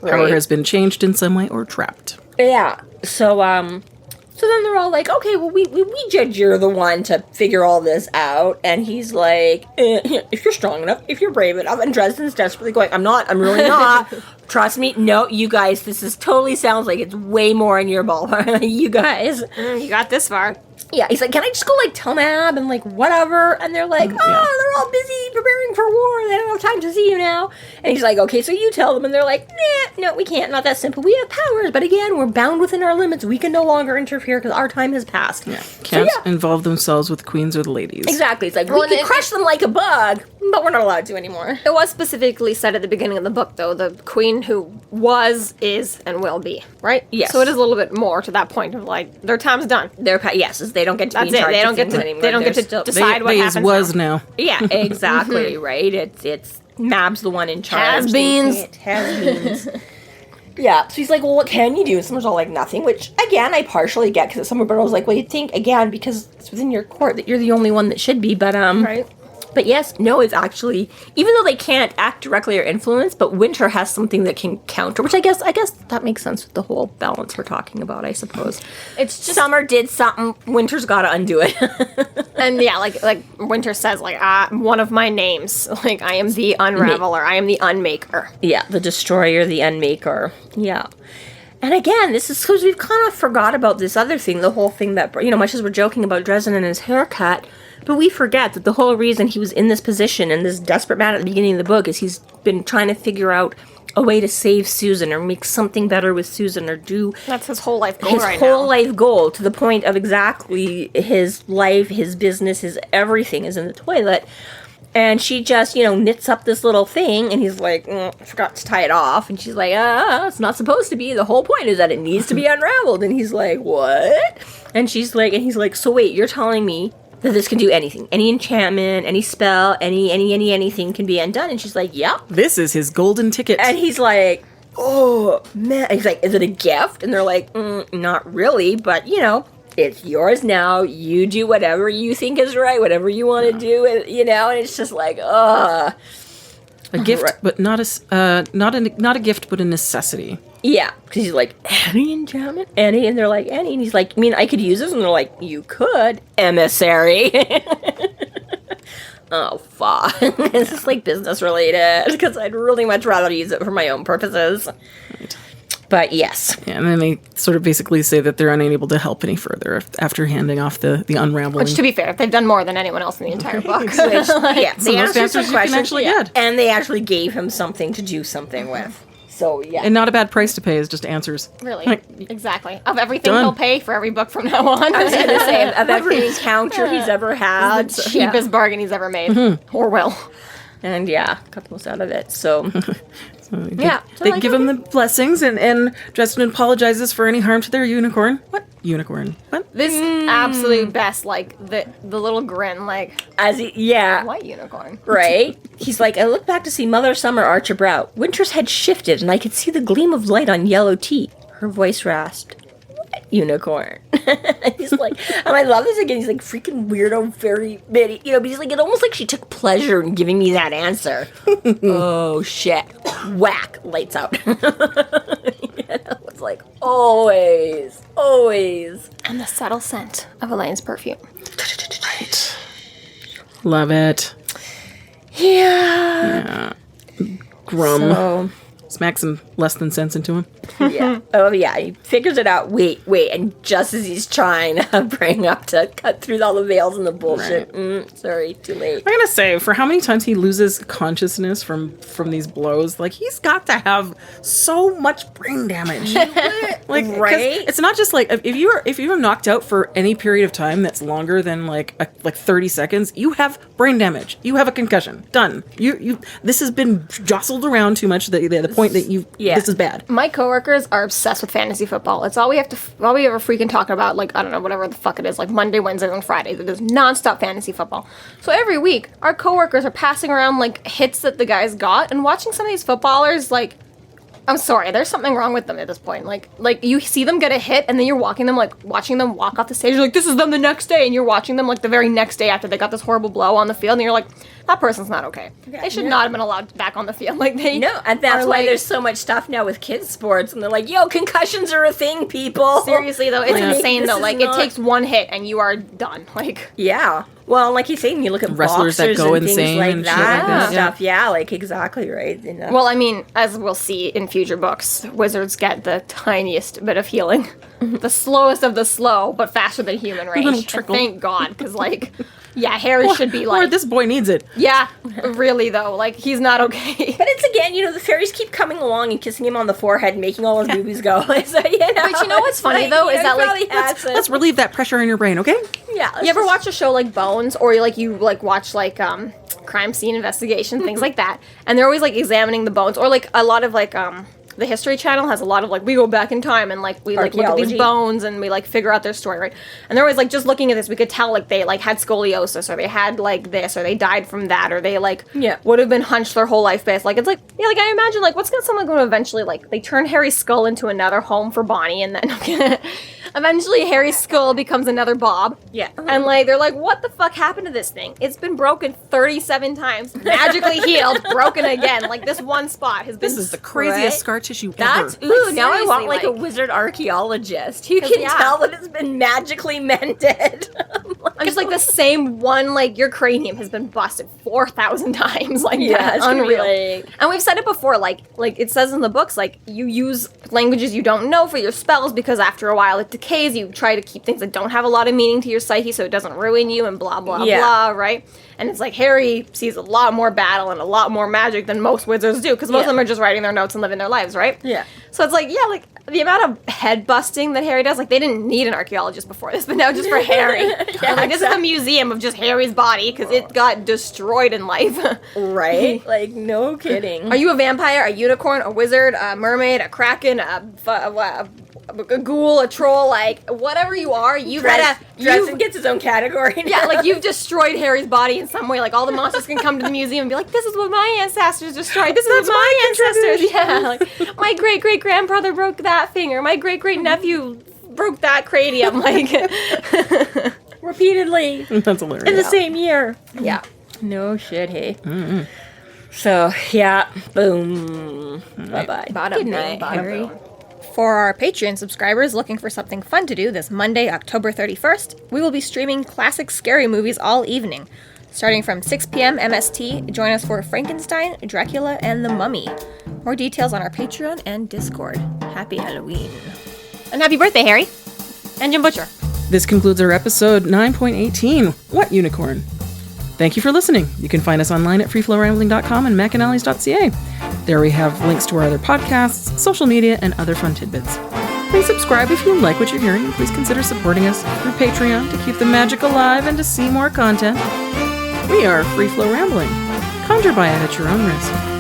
Power has been changed in some way or trapped. Yeah. So then they're all like, okay, well, we judge you're the one to figure all this out. And he's like, if you're strong enough, if you're brave enough. And Dresden's desperately going, I'm really not. Trust me. No, you guys, totally sounds like it's way more in your ballpark. You guys. You got this far. Yeah, he's like, can I just go, like, tell Mab and, like, whatever? And they're like, they're all busy preparing for war. They don't have time to see you now. And he's like, okay, so you tell them. And they're like, no, we can't. Not that simple. We have powers. But again, we're bound within our limits. We can no longer interfere because our time has passed. Yeah. Can't involve themselves with queens or the ladies. Exactly. It's like, we can crush them like a bug, but we're not allowed to anymore. It was specifically said at the beginning of the book, though, the queen who was, is, and will be, right? Yes. So it is a little bit more to that point of, like, their time's done. Yes, they don't get to be in charge. They don't get to anymore. They don't get to decide what happens was now. Yeah, exactly, right? It's Mab's the one in charge. Has-beens. Yeah, so he's like, well, what can you do? And someone's all like, nothing, which, again, I partially get, because someone, but I was like, well, you'd think, again, because it's within your court, that you're the only one that should be, but, Right. But yes, no, it's actually, even though they can't act directly or influence, but Winter has something that can counter, which I guess that makes sense with the whole balance we're talking about, I suppose. It's just Summer did something, Winter's got to undo it. And yeah, like Winter says, like, one of my names, like, I am the Unraveler, I am the Unmaker. Yeah, the Destroyer, the Unmaker. Yeah. And again, this is because we've kind of forgot about this other thing, the whole thing that, much as we're joking about Dresden and his haircut, but we forget that the whole reason he was in this position and this desperate man at the beginning of the book is he's been trying to figure out a way to save Susan or make something better with Susan or do... That's his whole life goal his right whole now. life goal, to the point of exactly his life, his business, his everything is in the toilet. And she just, knits up this little thing, and he's like, I forgot to tie it off. And she's like, it's not supposed to be. The whole point is that it needs to be unraveled. And he's like, what? And he's like, so wait, you're telling me that this can do anything? Any enchantment, any spell, anything can be undone? And she's like, yep. This is his golden ticket. And he's like, oh, man. He's like, is it a gift? And they're like, not really, but, it's yours now. You do whatever you think is right, whatever you want to do, and it's just like, a gift, but not a gift, but a necessity. Yeah, because he's like, any enchantment? Any? And they're like, any? And he's like, I could use this? And they're like, you could, emissary. Oh, fuck. It's just like business related, because I'd really much rather use it for my own purposes. Right. But yes. Yeah, and then they sort of basically say that they're unable to help any further after handing off the unraveling. Which, to be fair, they've done more than anyone else in the entire book. Which, yeah, they answered some questions, get. And they actually gave him something to do something with. So, yeah. And not a bad price to pay is just answers. Really, exactly. Of everything he'll pay for every book from now on. I was going to say, of every encounter he's ever had. The cheapest bargain he's ever made. Or will. And yeah, cut the most out of it, so... They give him the blessings, and Dresden apologizes for any harm to their unicorn. What? Unicorn. What? This absolute best, like, the little grin, like... White unicorn. Right? He's like, I look back to see Mother Summer arch her brow. Winter's head shifted, and I could see the gleam of light on yellow teeth. Her voice rasped. Unicorn. He's like, and I love this again. He's like, freaking weirdo, very bitty, but he's like, it's almost like she took pleasure in giving me that answer. Oh shit! Whack! Lights out. It's like always. And the subtle scent of Elaine's perfume. Right. Love it. Yeah. Grum. So, smack some less than sense into him. Yeah. Oh, yeah. He figures it out. Wait. And just as he's trying to bring up to cut through all the veils and the bullshit. Right. Sorry, too late. I gotta say, for how many times he loses consciousness from these blows, like, he's got to have so much brain damage. Like, right? It's not just like, if you're knocked out for any period of time that's longer than like 30 seconds, you have brain damage. You have a concussion. Done. This has been jostled around too much. The point that this is bad. My coworkers are obsessed with fantasy football. It's all we ever freaking talk about, like, I don't know, whatever the fuck it is, like Monday, Wednesdays, and Fridays. It is nonstop fantasy football. So every week, our coworkers are passing around, like, hits that the guys got, and watching some of these footballers, like, I'm sorry, there's something wrong with them at this point. Like you see them get a hit, and then you're watching them walk off the stage. You're like, this is them the next day, and you're watching them, like, the very next day after they got this horrible blow on the field, and you're like, that person's not okay. They should not have been allowed back on the field. Like, they and that's why there's so much stuff now with kids sports, and they're like, yo, concussions are a thing, people. Seriously, though, it's insane, though. Like, it takes one hit, and you are done. Like, yeah. Well, like he's saying, you look at wrestlers that go and insane like and that shit like that. And stuff. Yeah, like exactly right. Well, I mean, as we'll see in future books, wizards get the tiniest bit of healing, the slowest of the slow, but faster than human range. Little trickle. Thank God, because like, yeah, Harry should be like, or this boy needs it. Yeah, really though, like he's not okay. But it's again, the fairies keep coming along and kissing him on the forehead, and making all his boobies go. So, But you know what's funny though is that like let's relieve that pressure in your brain, okay? Yeah. You ever watch a show like Bones, or you watch like crime scene investigation, things like that, and they're always like examining the bones, or like a lot of like the History Channel has a lot of like, we go back in time and like we like look at these bones and we like figure out their story, right? And they're always like, just looking at this, we could tell like they like had scoliosis, or they had like this, or they died from that, or they like would have been hunched their whole life based. Like, it's like, yeah, like I imagine like what's someone going to eventually, like, they turn Harry's skull into another home for Bonnie, and then eventually Harry's skull becomes another Bob. Yeah. And like they're like, what the fuck happened to this thing? It's been broken 37 times, magically healed, broken again. Like, this one spot has been. This is the craziest scar tissue ever. Ooh, now I want like a wizard archaeologist who can tell that it's been magically mended. I'm just like, the same one, like, your cranium has been busted 4,000 times. Like, that's unreal. And we've said it before, like it says in the books, like, you use languages you don't know for your spells because after a while it decays. You try to keep things that don't have a lot of meaning to your psyche so it doesn't ruin you, and blah, blah, blah, right? And it's like, Harry sees a lot more battle and a lot more magic than most wizards do, because most of them are just writing their notes and living their lives, right? Yeah. So it's like, yeah, like, the amount of head busting that Harry does, like, they didn't need an archaeologist before this, but now just for Harry. This is a museum of just Harry's body, because it got destroyed in life. Right? Like, no kidding. Are you a vampire, a unicorn, a wizard, a mermaid, a kraken, a ghoul, a troll, like, whatever you are, Dresden gets his own category now. Yeah, like, you've destroyed Harry's body in some way. Like, all the monsters can come to the museum and be like, this is what my ancestors destroyed. This is what my ancestors. Yeah, like, my great-great-grandfather broke that finger. My great-great-nephew broke that cranium. Like, repeatedly. That's hilarious. In the same year. Yeah. No shit, hey. Mm-hmm. So, yeah. Boom. Bye-bye. Good night, Harry. For our Patreon subscribers looking for something fun to do this Monday, October 31st, we will be streaming classic scary movies all evening. Starting from 6 p.m. MST, join us for Frankenstein, Dracula, and The Mummy. More details on our Patreon and Discord. Happy Halloween. And happy birthday, Harry. And Jim Butcher. This concludes our episode 9.18, What Unicorn? Thank you for listening. You can find us online at freeflowrambling.com and McAnallys.ca. There we have links to our other podcasts, social media, and other fun tidbits. Please subscribe if you like what you're hearing, and please consider supporting us through Patreon to keep the magic alive and to see more content. We are Free Flow Rambling. Conjure by it at your own risk.